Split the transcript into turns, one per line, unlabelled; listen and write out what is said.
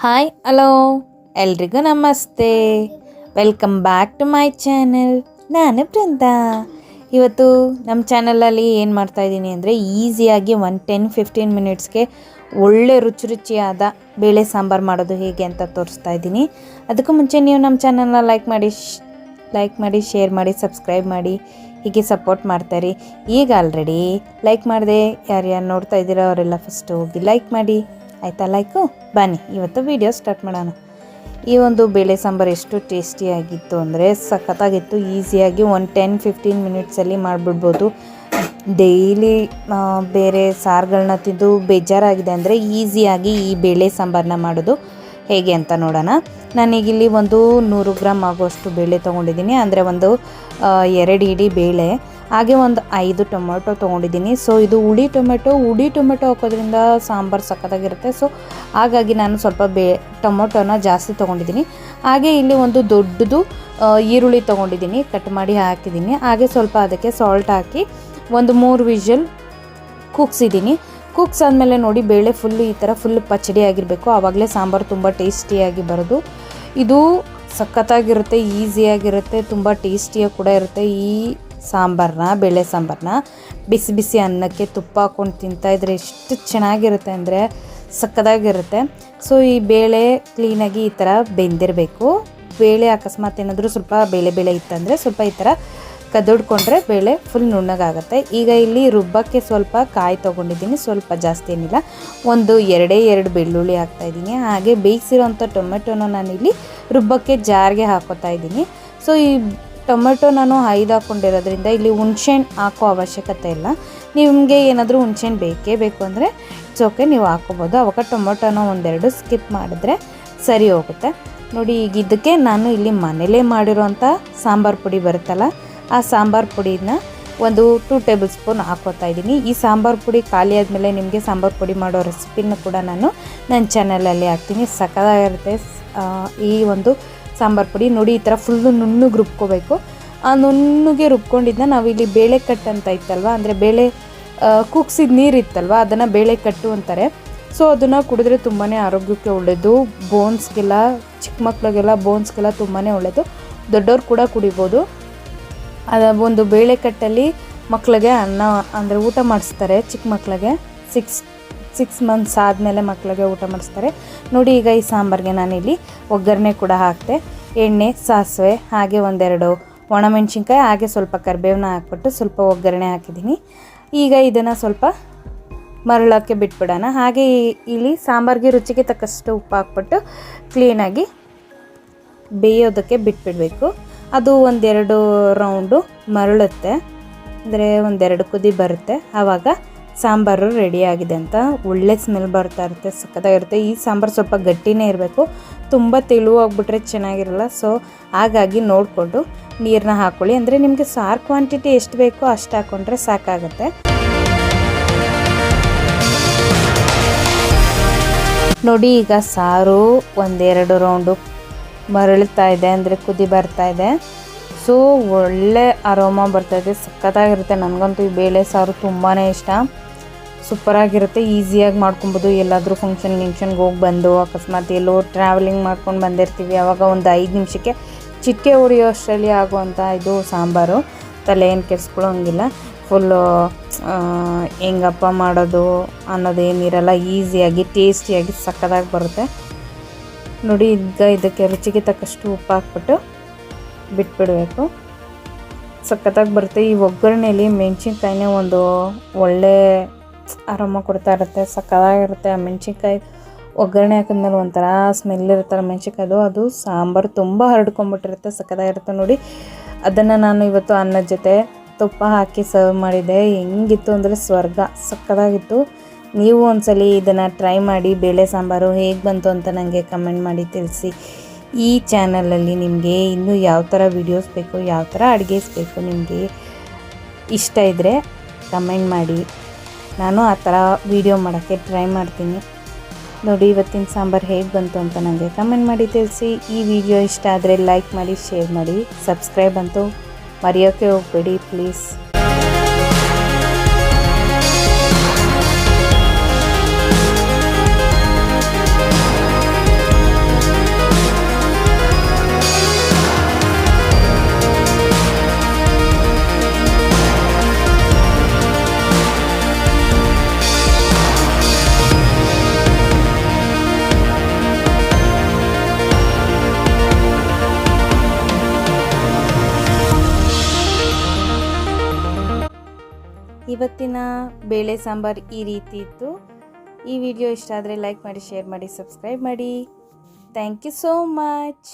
Hi hello ಎಲ್ರಿಗೂ ನಮಸ್ತೆ. Welcome back to my channel. ನಾನು ಬೃಂದಾ. ಇವತ್ತು ನಮ್ಮ ಚಾನಲಲ್ಲಿ ಏನು ಮಾಡ್ತಾಯಿದ್ದೀನಿ ಅಂದರೆ ಈಸಿಯಾಗಿ 10-15 ಮಿನಿಟ್ಸ್ಗೆ ಒಳ್ಳೆ ರುಚಿಯಾದ ಬೇಳೆ ಸಾಂಬಾರು ಮಾಡೋದು ಹೇಗೆ ಅಂತ ತೋರಿಸ್ತಾ ಇದ್ದೀನಿ. ಅದಕ್ಕೂ ಮುಂಚೆ ನೀವು ನಮ್ಮ ಚಾನಲ್ನ ಲೈಕ್ ಮಾಡಿ ಶೇರ್ ಮಾಡಿ ಸಬ್ಸ್ಕ್ರೈಬ್ ಮಾಡಿ ಹೀಗೆ ಸಪೋರ್ಟ್ ಮಾಡ್ತಾರೆ. ಈಗ ಆಲ್ರೆಡಿ ಲೈಕ್ ಮಾಡಿದೆ ಯಾರ್ಯಾರು ನೋಡ್ತಾ ಇದ್ದೀರೋ ಅವರೆಲ್ಲ ಫಸ್ಟು ಹೋಗಿ ಲೈಕ್ ಮಾಡಿ, ಆಯಿತಾ? ಲೈಕು. ಬನ್ನಿ ಇವತ್ತು ವಿಡಿಯೋ ಸ್ಟಾರ್ಟ್ ಮಾಡೋಣ. ಈ ಒಂದು ಬೇಳೆ ಸಾಂಬಾರು ಎಷ್ಟು ಟೇಸ್ಟಿಯಾಗಿತ್ತು ಅಂದರೆ ಸಖತ್ತಾಗಿತ್ತು. ಈಸಿಯಾಗಿ 10-15 ಮಿನಿಟ್ಸಲ್ಲಿ ಮಾಡಿಬಿಡ್ಬೋದು. ಡೈಲಿ ಬೇರೆ ಸಾರುಗಳನ್ನ ತಿಂದು ಬೇಜಾರಾಗಿದೆ ಅಂದರೆ ಈಸಿಯಾಗಿ ಈ ಬೇಳೆ ಸಾಂಬಾರನ್ನ ಮಾಡೋದು ಹೇಗೆ ಅಂತ ನೋಡೋಣ. ನಾನೀಗಿಲ್ಲಿ ಒಂದು 100 ಗ್ರಾಮ್ ಆಗುವಷ್ಟು ಬೇಳೆ ತೊಗೊಂಡಿದ್ದೀನಿ, ಅಂದರೆ ಒಂದು 2 ಇಡೀ ಬೇಳೆ, ಹಾಗೆ ಒಂದು 5 ಟೊಮೆಟೊ ತೊಗೊಂಡಿದ್ದೀನಿ. ಸೊ ಇದು ಹುಳಿ ಟೊಮೆಟೊ ಹಾಕೋದ್ರಿಂದ ಸಾಂಬಾರು ಸಖತ್ತಾಗಿರುತ್ತೆ. ಸೊ ಹಾಗಾಗಿ ನಾನು ಸ್ವಲ್ಪ ಟೊಮೆಟೊನ ಜಾಸ್ತಿ ತೊಗೊಂಡಿದ್ದೀನಿ. ಹಾಗೆ ಇಲ್ಲಿ ಒಂದು ದೊಡ್ಡದು ಈರುಳ್ಳಿ ತೊಗೊಂಡಿದ್ದೀನಿ, ಕಟ್ ಮಾಡಿ ಹಾಕಿದ್ದೀನಿ. ಹಾಗೆ ಸ್ವಲ್ಪ ಅದಕ್ಕೆ ಸಾಲ್ಟ್ ಹಾಕಿ ಒಂದು 3 ವಿಷಲ್ ಕೂಗ್ಸಿದ್ದೀನಿ. ಕೂಗ್ಸಾದ್ಮೇಲೆ ನೋಡಿ ಬೇಳೆ ಈ ಥರ ಫುಲ್ ಪಚಡಿ ಆಗಿರಬೇಕು, ಆವಾಗಲೇ ಸಾಂಬಾರು ತುಂಬ ಟೇಸ್ಟಿಯಾಗಿ ಬರೋದು. ಇದು ಸಖತ್ತಾಗಿರುತ್ತೆ, ಈಸಿಯಾಗಿರುತ್ತೆ, ತುಂಬ ಟೇಸ್ಟಿಯಾಗಿ ಕೂಡ ಇರುತ್ತೆ. ಈ ಬೇಳೆ ಸಾಂಬಾರನ್ನ ಬಿಸಿ ಬಿಸಿ ಅನ್ನಕ್ಕೆ ತುಪ್ಪ ಹಾಕ್ಕೊಂಡು ತಿಂತಾಯಿದ್ರೆ ಎಷ್ಟು ಚೆನ್ನಾಗಿರುತ್ತೆ ಅಂದರೆ ಸಖತ್ತಾಗಿರುತ್ತೆ. ಸೊ ಈ ಬೇಳೆ ಕ್ಲೀನಾಗಿ ಈ ಥರ ಬೆಂದಿರಬೇಕು. ಬೇಳೆ ಅಕಸ್ಮಾತ್ ಏನಾದರೂ ಸ್ವಲ್ಪ ಬೇಳೆ ಇತ್ತಂದರೆ ಸ್ವಲ್ಪ ಈ ಥರ ಕದಡ್ಕೊಂಡ್ರೆ ಬೇಳೆ ಫುಲ್ ನುಣ್ಣಗಾಗುತ್ತೆ. ಈಗ ಇಲ್ಲಿ ರುಬ್ಬಕ್ಕೆ ಸ್ವಲ್ಪ ಕಾಯಿ ತೊಗೊಂಡಿದ್ದೀನಿ, ಸ್ವಲ್ಪ ಜಾಸ್ತಿ ಏನಿಲ್ಲ, ಒಂದು 2 ಬೆಳ್ಳುಳ್ಳಿ ಹಾಕ್ತಾಯಿದ್ದೀನಿ. ಹಾಗೆ ಬೇಯಿಸಿರೋಂಥ ಟೊಮೆಟೊನ ನಾನಿಲ್ಲಿ ರುಬ್ಬಕ್ಕೆ ಜಾರ್ಗೆ ಹಾಕೋತಾ ಇದ್ದೀನಿ. ಸೊ ಈ ಟೊಮೆಟೊ ನಾನು 5 ಹಾಕ್ಕೊಂಡಿರೋದ್ರಿಂದ ಇಲ್ಲಿ ಹುಣ್ಸೆಹಣ್ಣು ಹಾಕೋ ಅವಶ್ಯಕತೆ ಇಲ್ಲ. ನಿಮಗೆ ಏನಾದರೂ ಹುಣ್ಸೆಹಣ್ಣು ಬೇಕು ಅಂದರೆ ಓಕೆ, ನೀವು ಹಾಕೋಬೋದು. ಅವಾಗ ಟೊಮೆಟೊನ 1-2 ಸ್ಕಿಪ್ ಮಾಡಿದ್ರೆ ಸರಿ ಹೋಗುತ್ತೆ. ನೋಡಿ, ಈಗ ಇದಕ್ಕೆ ನಾನು ಇಲ್ಲಿ ಮನೇಲೇ ಮಾಡಿರೋಂಥ ಸಾಂಬಾರು ಪುಡಿ ಬರುತ್ತಲ್ಲ, ಆ ಸಾಂಬಾರು ಪುಡಿನ ಒಂದು 2 ಟೇಬಲ್ ಸ್ಪೂನ್ ಹಾಕೋತಾ ಇದ್ದೀನಿ. ಈ ಸಾಂಬಾರು ಪುಡಿ ಖಾಲಿ ಆದಮೇಲೆ ನಿಮಗೆ ಸಾಂಬಾರು ಪುಡಿ ಮಾಡೋ ರೆಸಿಪಿನ ಕೂಡ ನಾನು ನನ್ನ ಚಾನಲಲ್ಲಿ ಹಾಕ್ತೀನಿ. ಸಖತ್ತಾಗಿರುತ್ತೆ ಈ ಒಂದು ಸಾಂಬಾರು ಪುಡಿ. ನೋಡಿ, ಈ ಥರ ಫುಲ್ಲು ನುಣ್ಣಗೆ ರುಬ್ಕೋಬೇಕು. ಆ ನುಣ್ಣಗೆ ರುಬ್ಕೊಂಡಿದ್ದನ್ನ ನಾವಿಲ್ಲಿ ಬೇಳೆ ಕಟ್ಟು ಅಂತ ಇತ್ತಲ್ವ, ಅಂದರೆ ಬೇಳೆ ಕುಗ್ಸಿದ ನೀರು ಇತ್ತಲ್ವ, ಅದನ್ನು ಬೇಳೆ ಕಟ್ಟು ಅಂತಾರೆ. ಸೊ ಅದನ್ನು ಕುಡಿದ್ರೆ ತುಂಬಾ ಆರೋಗ್ಯಕ್ಕೆ ಒಳ್ಳೆಯದು. ಬೋನ್ಸ್ಗೆಲ್ಲ, ಚಿಕ್ಕ ಮಕ್ಕಳಿಗೆಲ್ಲ ಬೋನ್ಸ್ಗೆಲ್ಲ ತುಂಬಾ ಒಳ್ಳೆಯದು. ದೊಡ್ಡವ್ರು ಕೂಡ ಕುಡಿಬೋದು. ಒಂದು ಬೇಳೆ ಕಟ್ಟಲ್ಲಿ ಮಕ್ಕಳಿಗೆ ಅನ್ನ ಅಂದರೆ ಊಟ ಮಾಡಿಸ್ತಾರೆ. ಚಿಕ್ಕ ಮಕ್ಕಳಿಗೆ 6 ಮಂತ್ಸ್ ಆದಮೇಲೆ ಮಕ್ಕಳಿಗೆ ಊಟ ಮಾಡಿಸ್ತಾರೆ. ನೋಡಿ, ಈಗ ಈ ಸಾಂಬಾರಿಗೆ ನಾನಿಲ್ಲಿ ಒಗ್ಗರಣೆ ಕೂಡ ಹಾಕಿದೆ. ಎಣ್ಣೆ, ಸಾಸಿವೆ, ಹಾಗೆ 1-2 ಒಣಮೆಣ್ಸಿನ್ಕಾಯಿ, ಹಾಗೆ ಸ್ವಲ್ಪ ಕರಿಬೇವನ್ನ ಹಾಕ್ಬಿಟ್ಟು ಸ್ವಲ್ಪ ಒಗ್ಗರಣೆ ಹಾಕಿದ್ದೀನಿ. ಈಗ ಇದನ್ನು ಸ್ವಲ್ಪ ಮರಳೋಕ್ಕೆ ಬಿಟ್ಬಿಡೋಣ. ಹಾಗೆ ಇಲ್ಲಿ ಸಾಂಬಾರಿಗೆ ರುಚಿಗೆ ತಕ್ಕಷ್ಟು ಉಪ್ಪು ಹಾಕ್ಬಿಟ್ಟು ಕ್ಲೀನಾಗಿ ಬೇಯೋದಕ್ಕೆ ಬಿಟ್ಬಿಡಬೇಕು. ಅದು 1-2 ರೌಂಡು ಮರಳುತ್ತೆ, ಅಂದರೆ 1-2 ಕುದಿ ಬರುತ್ತೆ. ಆವಾಗ ಸಾಂಬಾರು ರೆಡಿಯಾಗಿದೆ ಅಂತ ಒಳ್ಳೆ ಸ್ಮೆಲ್ ಬರ್ತಾ ಇರುತ್ತೆ, ಸಖತ್ತಾಗಿರುತ್ತೆ. ಈ ಸಾಂಬಾರು ಸ್ವಲ್ಪ ಗಟ್ಟಿನೇ ಇರಬೇಕು, ತುಂಬ ತೆಳುವಾಗ್ಬಿಟ್ರೆ ಚೆನ್ನಾಗಿರಲ್ಲ. ಸೊ ಹಾಗಾಗಿ ನೋಡಿಕೊಂಡು ನೀರನ್ನ ಹಾಕ್ಕೊಳ್ಳಿ, ಅಂದರೆ ನಿಮಗೆ ಸಾರು ಕ್ವಾಂಟಿಟಿ ಎಷ್ಟು ಬೇಕೋ ಅಷ್ಟು ಹಾಕ್ಕೊಂಡ್ರೆ ಸಾಕಾಗುತ್ತೆ. ನೋಡಿ, ಈಗ ಸಾರು 1-2 ರೌಂಡು ಮರಳ್ತಾ ಇದೆ, ಅಂದರೆ ಕುದಿ ಬರ್ತಾ ಇದೆ. ಸೊ ಒಳ್ಳೆ ಅರೋಮಾ ಬರ್ತಾಯಿದೆ, ಸಖತ್ತಾಗಿರುತ್ತೆ. ನನಗಂತೂ ಈ ಬೇಳೆ ಸಾರು ತುಂಬಾ ಇಷ್ಟ, ಸೂಪರಾಗಿರುತ್ತೆ. ಈಸಿಯಾಗಿ ಮಾಡ್ಕೊಬೋದು. ಎಲ್ಲಾದರೂ ಫಂಕ್ಷನ್ಗೆ ಹೋಗಿ ಬಂದು ಅಕಸ್ಮಾತ್ ಎಲ್ಲೋ ಟ್ರಾವೆಲಿಂಗ್ ಮಾಡ್ಕೊಂಡು ಬಂದಿರ್ತೀವಿ, ಆವಾಗ ಒಂದು 5 ನಿಮಿಷಕ್ಕೆ ಚಿಟಿಕೆ ಹೊಡೆಯೋ ಅಷ್ಟರಲ್ಲಿ ಆಗುವಂಥ ಇದು ಸಾಂಬಾರು. ತಲೆ ಏನು ಕೆಡಿಸ್ಕೊಳ್ಳೋಂಗಿಲ್ಲ. ಫುಲ್ಲು ಹೆಂಗಪ್ಪ ಮಾಡೋದು ಅನ್ನೋದೇನಿರಲ್ಲ, ಈಸಿಯಾಗಿ ಟೇಸ್ಟಿಯಾಗಿ ಸಖತ್ತಾಗಿ ಬರುತ್ತೆ. ನೋಡಿ, ಈಗ ಇದಕ್ಕೆ ರುಚಿಗೆ ತಕ್ಕಷ್ಟು ಉಪ್ಪು ಹಾಕ್ಬಿಟ್ಟು ಬಿಟ್ಬಿಡಬೇಕು, ಸಖತ್ತಾಗಿ ಬರುತ್ತೆ. ಈ ಒಗ್ಗರಣೆಯಲ್ಲಿ ಮೆಣಸಿನ್ಕಾಯಿನೇ ಒಂದು ಒಳ್ಳೆ ಆರಾಮ ಕೊಡ್ತಾ ಇರುತ್ತೆ, ಸಖತ್ತಾಗಿರುತ್ತೆ. ಆ ಮೆಣಸಿನ್ಕಾಯಿ ಒಗ್ಗರಣೆ ಹಾಕಿದ್ಮೇಲೆ ಒಂಥರ ಸ್ಮೆಲ್ ಇರುತ್ತಲ್ಲ ಮೆಣಸಿನ್ಕಾಯ್ದು, ಅದು ಸಾಂಬಾರು ತುಂಬ ಹರಡ್ಕೊಂಬಿಟ್ಟಿರುತ್ತೆ, ಸಖತ್ತಾಗಿರುತ್ತೆ. ನೋಡಿ, ಅದನ್ನು ನಾನು ಇವತ್ತು ಅನ್ನದ ಜೊತೆ ತುಪ್ಪ ಹಾಕಿ ಸರ್ವ್ ಮಾಡಿದ್ದೆ. ಹೆಂಗಿತ್ತು ಅಂದರೆ ಸ್ವರ್ಗ, ಸಖತ್ತಾಗಿತ್ತು. ನೀವು ಒಂದ್ಸಲಿ ಇದನ್ನು ಟ್ರೈ ಮಾಡಿ. ಬೇಳೆ ಸಾಂಬಾರು ಹೇಗೆ ಬಂತು ಅಂತ ನನಗೆ ಕಮೆಂಟ್ ಮಾಡಿ ತಿಳಿಸಿ. ಈ ಚಾನಲಲ್ಲಿ ನಿಮಗೆ ಇನ್ನೂ ಯಾವ ಥರ ವೀಡಿಯೋಸ್ ಬೇಕು, ಯಾವ ಥರ ಅಡುಗೆಸ್ ಬೇಕು ನಿಮಗೆ ಇಷ್ಟ ಇದ್ದರೆ ಕಮೆಂಟ್ ಮಾಡಿ, ನಾನು ಆ ಥರ ವೀಡಿಯೋ ಮಾಡೋಕ್ಕೆ ಟ್ರೈ ಮಾಡ್ತೀನಿ. ನೋಡಿ, ಇವತ್ತಿನ ಸಾಂಬಾರು ಹೇಗೆ ಬಂತು ಅಂತ ನನಗೆ ಕಮೆಂಟ್ ಮಾಡಿ ತಿಳಿಸಿ. ಈ ವಿಡಿಯೋ ಇಷ್ಟ ಆದರೆ ಲೈಕ್ ಮಾಡಿ, ಶೇರ್ ಮಾಡಿ, ಸಬ್ಸ್ಕ್ರೈಬ್ ಅಂತೂ ಮರೆಯೋಕ್ಕೆ ಹೋಗಬೇಡಿ ಪ್ಲೀಸ್. ಇವತ್ತಿನ ಬೇಳೆ ಸಾಂಬಾರು ಈ ರೀತಿ ಇತ್ತು. ಈ ವಿಡಿಯೋ ಇಷ್ಟ ಆದರೆ ಲೈಕ್ ಮಾಡಿ, ಶೇರ್ ಮಾಡಿ, ಸಬ್ಸ್ಕ್ರೈಬ್ ಮಾಡಿ. Thank you so much.